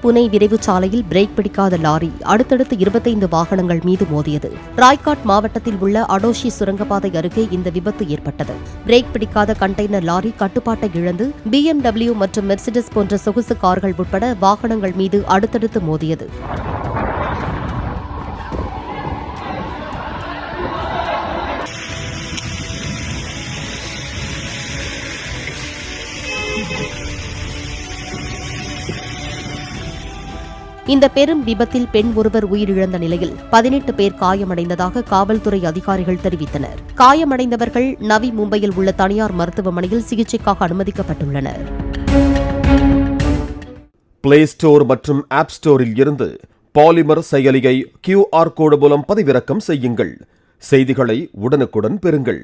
புனே விரைவு சாலையில் பிரேக் பிடிக்காத லாரி அடுத்தடுத்து 25 வாகனங்கள் மீது மோதியது. ராய்காட் மாவட்டத்தில் உள்ள அடோஷி சுரங்கப்பாதை அருகே இந்த விபத்து ஏற்பட்டது. பிரேக் பிடிக்காத கண்டெய்னர் லாரி கட்டுப்பாட்டை இழந்து BMW மற்றும் மெர்சிடஸ் போன்ற சொகுசு கார்கள் உட்பட வாகனங்கள் மீது அடுத்தடுத்து மோதியது. இந்த பெரும் விபத்தில் பெண் ஒருவர் உயிரிழந்த நிலையில் 18 பேர் காயமடைந்ததாக காவல்துறை அதிகாரிகள் தெரிவித்தனர். காயமடைந்தவர்கள் நவி மும்பையில் உள்ள தனியார் மருத்துவமனையில் சிகிச்சைக்காக அனுமதிக்கப்பட்டுள்ளனர். பிளே ஸ்டோர் மற்றும் ஆப் ஸ்டோரில் இருந்து பாலிமர் செயலியை QR கோடு மூலம் பதிவிறக்கம் செய்யுங்கள். செய்திகளை உடனுக்குடன் பெறுங்கள்.